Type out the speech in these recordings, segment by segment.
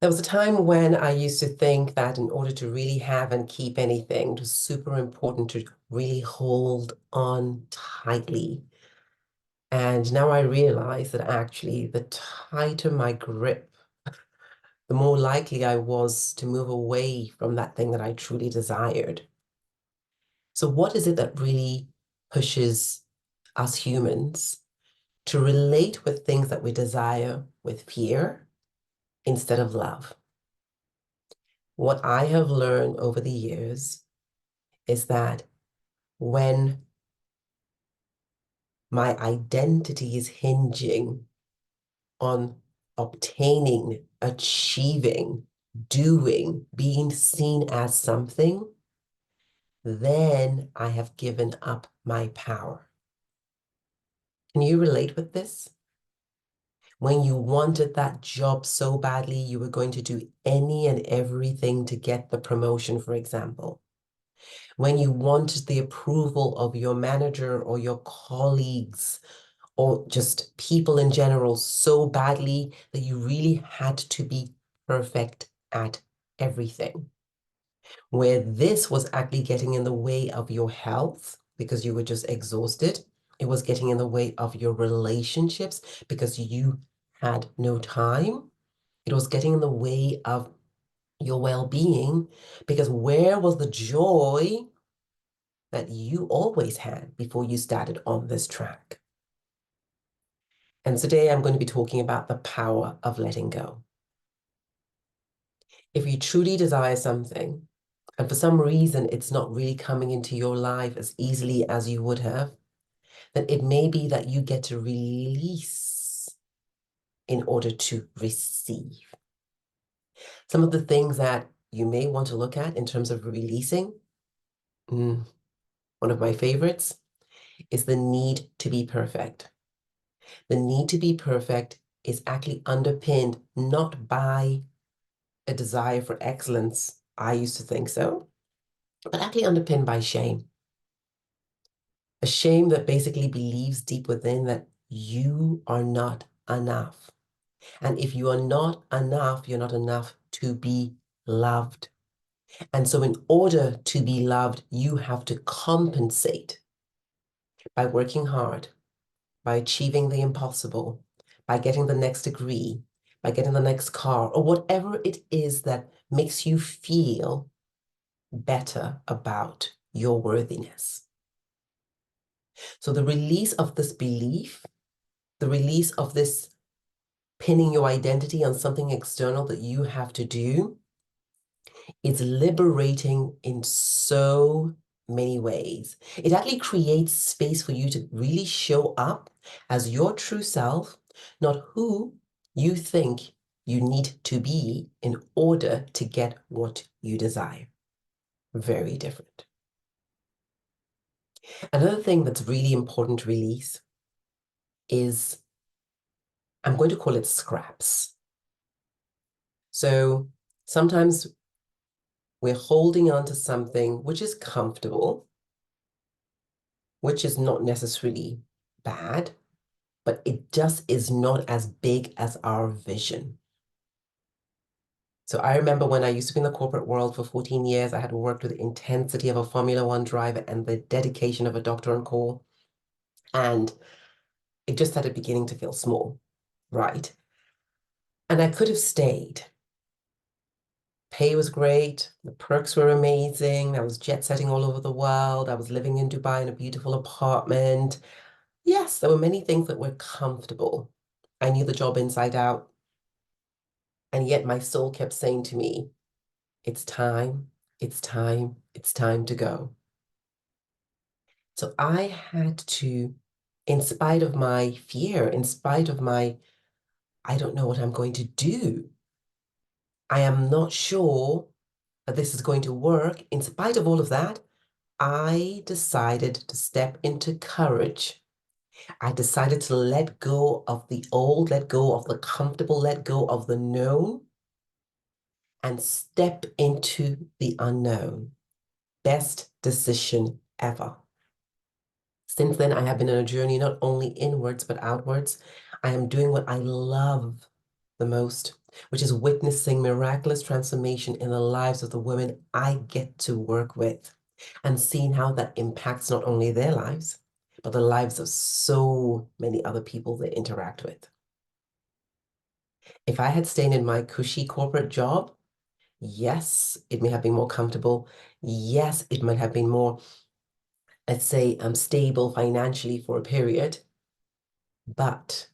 There was a time when I used to think that in order to really have and keep anything, it was super important to really hold on tightly. And now I realize that actually, the tighter my grip, the more likely I was to move away from that thing that I truly desired. So, what is it that really pushes us humans to relate with things that we desire with fear instead of love? What I have learned over the years is that when my identity is hinging on obtaining, achieving, doing, being seen as something, then I have given up my power. Can you relate with this? When you wanted that job so badly, you were going to do any and everything to get the promotion, for example. When you wanted the approval of your manager or your colleagues or just people in general so badly that you really had to be perfect at everything. Where this was actually getting in the way of your health because you were just exhausted. It was getting in the way of your relationships because you had no time. It was getting in the way of your well-being because where was the joy that you always had before you started on this track? And today I'm going to be talking about the power of letting go. If you truly desire something, and for some reason it's not really coming into your life as easily as you would have, then it may be that you get to release in order to receive. Some of the things that you may want to look at in terms of releasing, one of my favorites is the need to be perfect. The need to be perfect is actually underpinned not by a desire for excellence. I used to think so, but actually underpinned by shame. A shame that basically believes deep within that you are not enough. And if you are not enough, you're not enough to be loved. And so in order to be loved, you have to compensate by working hard, by achieving the impossible, by getting the next degree, by getting the next car, or whatever it is that makes you feel better about your worthiness. So the release of this belief, the release of this pinning your identity on something external that you have to do, is liberating in so many ways. It actually creates space for you to really show up as your true self, not who you think you need to be in order to get what you desire. Very different. Another thing that's really important to release is, I'm going to call it scraps. So sometimes we're holding on to something which is comfortable, which is not necessarily bad, but it just is not as big as our vision. So I remember when I used to be in the corporate world for 14 years, I had worked with the intensity of a Formula One driver and the dedication of a doctor on call. And it just started beginning to feel small, right? And I could have stayed. Pay was great. The perks were amazing. I was jet setting all over the world. I was living in Dubai in a beautiful apartment. Yes, there were many things that were comfortable. I knew the job inside out. And yet my soul kept saying to me, it's time, it's time, it's time to go. So I had to, in spite of my fear, in spite of my, I don't know what I'm going to do. I am not sure that this is going to work. In spite of all of that, I decided to step into courage. I decided to let go of the old, let go of the comfortable, let go of the known, and step into the unknown. Best decision ever. Since then, I have been on a journey not only inwards, but outwards. I am doing what I love the most. which is witnessing miraculous transformation in the lives of the women I get to work with and seeing how that impacts not only their lives, but the lives of so many other people they interact with. If I had stayed in my cushy corporate job, yes, it may have been more comfortable. Yes, it might have been more, let's say, stable financially for a period, but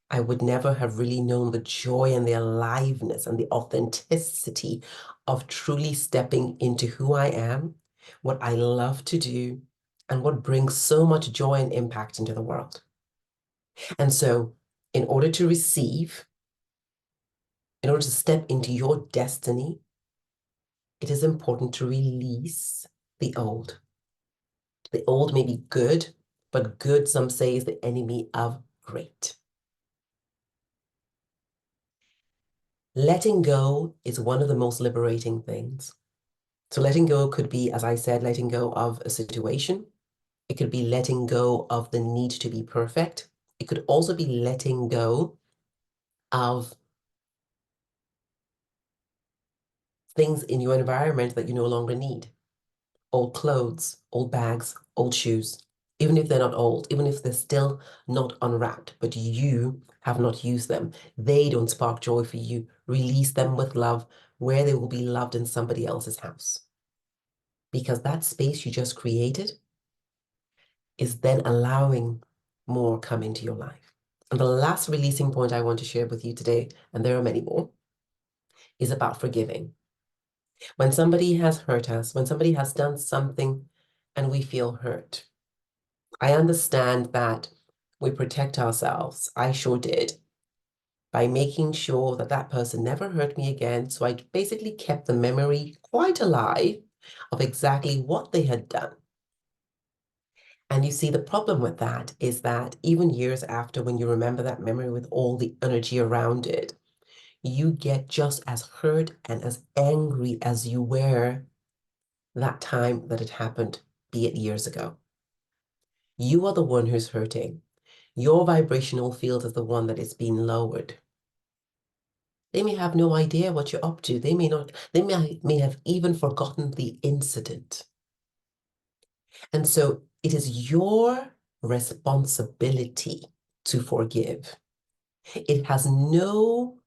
I would never have really known the joy and the aliveness and the authenticity of truly stepping into who I am, what I love to do, and what brings so much joy and impact into the world. And so, in order to receive, in order to step into your destiny, it is important to release the old. The old may be good, but good, some say, is the enemy of great. Letting go is one of the most liberating things. So letting go could be, as I said, letting go of a situation. It could be letting go of the need to be perfect. It could also be letting go of things in your environment that you no longer need. Old clothes, old bags, old shoes, even if they're not old, even if they're still not unwrapped, but you have not used them. They don't spark joy for you. Release them with love where they will be loved in somebody else's house. Because that space you just created is then allowing more come into your life. And the last releasing point I want to share with you today, and there are many more, is about forgiving. When somebody has hurt us, when somebody has done something and we feel hurt, I understand that we protect ourselves. I sure did, by making sure that that person never hurt me again. So I basically kept the memory quite alive of exactly what they had done. And you see, the problem with that is that even years after, when you remember that memory with all the energy around it, you get just as hurt and as angry as you were that time that it happened, be it years ago. You are the one who's hurting. Your vibrational field is the one that is being lowered. They may have no idea what you're up to. They may not, may have even forgotten the incident. And so it is your responsibility to forgive. It has no,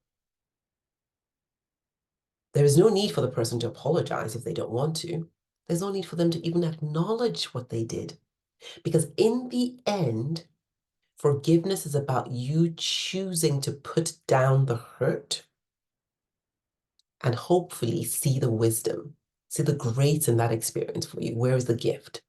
there is no need for the person to apologize if they don't want to. There's no need for them to even acknowledge what they did. Because in the end, forgiveness is about you choosing to put down the hurt and hopefully see the wisdom, see the grace in that experience for you. Where is the gift?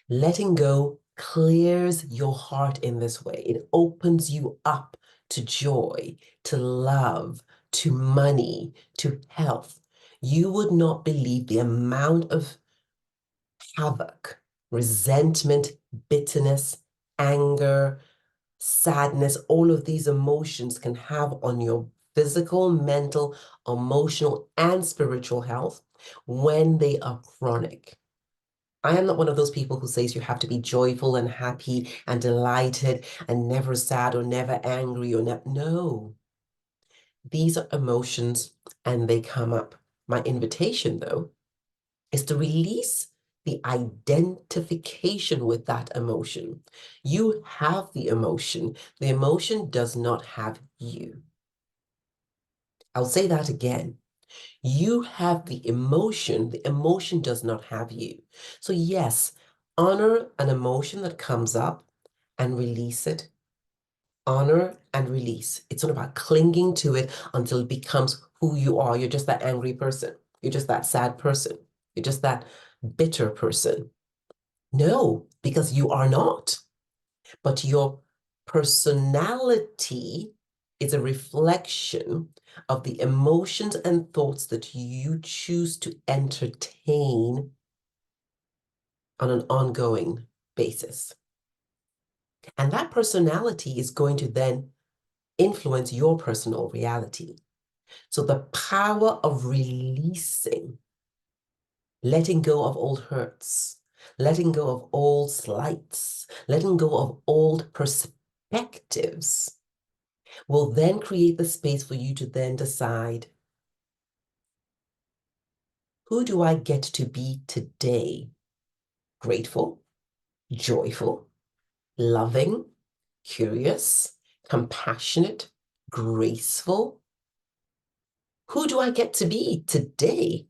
Letting go clears your heart in this way. It opens you up to joy, to love, to money, to health. You would not believe the amount of havoc, resentment, bitterness, anger, sadness, all of these emotions can have on your physical, mental, emotional, and spiritual health when they are chronic. I am not one of those people who says you have to be joyful and happy and delighted and never sad or never angry or no. These are emotions and they come up. My invitation, though, is to release the identification with that emotion. You have the emotion. The emotion does not have you. I'll say that again. You have the emotion does not have you. So yes, honor an emotion that comes up and release it. Honor and release. It's not about clinging to it until it becomes who you are. You're just that angry person. You're just that sad person. You're just that bitter person. No, because you are not. But your personality is a reflection of the emotions and thoughts that you choose to entertain on an ongoing basis. And that personality is going to then influence your personal reality. So the power of releasing, letting go of old hurts, letting go of old slights, letting go of old perspectives will then create the space for you to then decide, who do I get to be today? Grateful, joyful, loving, curious, compassionate, graceful. Who do I get to be today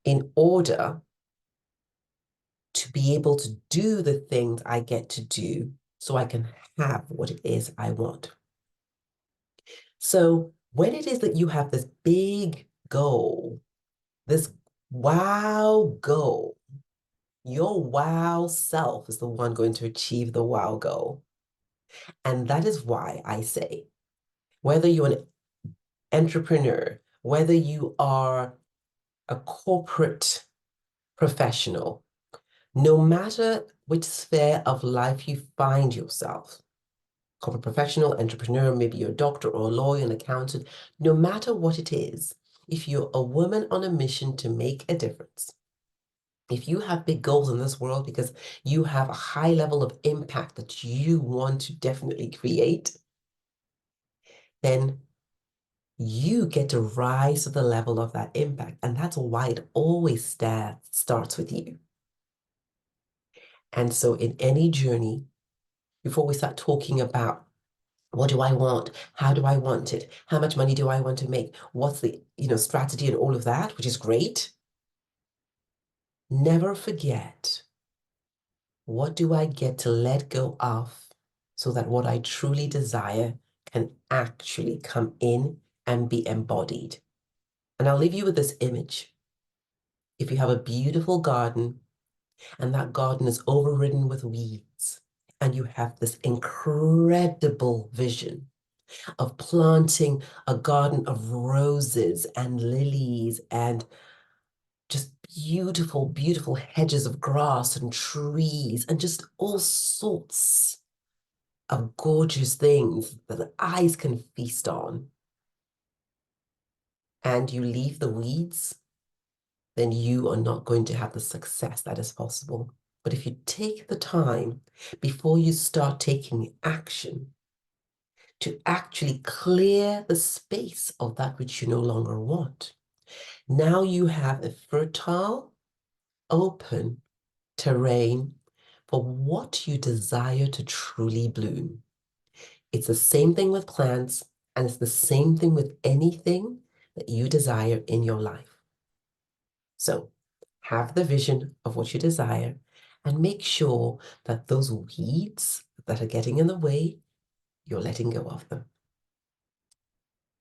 in order to be able to do the things I get to do so I can have what it is I want? So when it is that you have this big goal, this wow goal, your wow self is the one going to achieve the wow goal. And that is why I say, whether you're an entrepreneur, whether you are a corporate professional, no matter which sphere of life you find yourself, corporate professional, entrepreneur, maybe you're a doctor or a lawyer, an accountant, no matter what it is, if you're a woman on a mission to make a difference, if you have big goals in this world because you have a high level of impact that you want to definitely create, then you get to rise to the level of that impact. And that's why it always starts with you. And so in any journey, before we start talking about what do I want? How do I want it? How much money do I want to make? What's the, strategy and all of that, which is great. Never forget, what do I get to let go of so that what I truly desire can actually come in and be embodied? And I'll leave you with this image. If you have a beautiful garden and that garden is overridden with weeds, and you have this incredible vision of planting a garden of roses and lilies and just beautiful, beautiful hedges of grass and trees and just all sorts of gorgeous things that the eyes can feast on. And you leave the weeds, then you are not going to have the success that is possible. But if you take the time before you start taking action to actually clear the space of that which you no longer want, now you have a fertile, open terrain for what you desire to truly bloom. It's the same thing with plants, and it's the same thing with anything that you desire in your life. So have the vision of what you desire and make sure that those weeds that are getting in the way, you're letting go of them.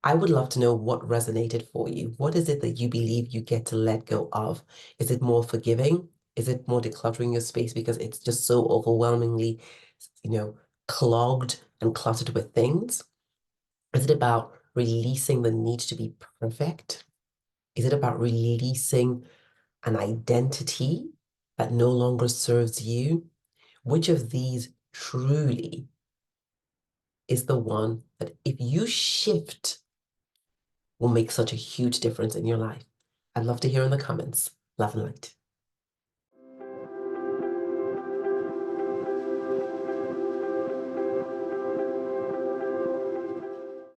I would love to know what resonated for you. What is it that you believe you get to let go of? Is it more forgiving? Is it more decluttering your space because it's just so overwhelmingly, clogged and cluttered with things? Is it about releasing the need to be perfect? Is it about releasing an identity that no longer serves you? Which of these truly is the one that if you shift will make such a huge difference in your life? I'd love to hear in the comments. Love and light.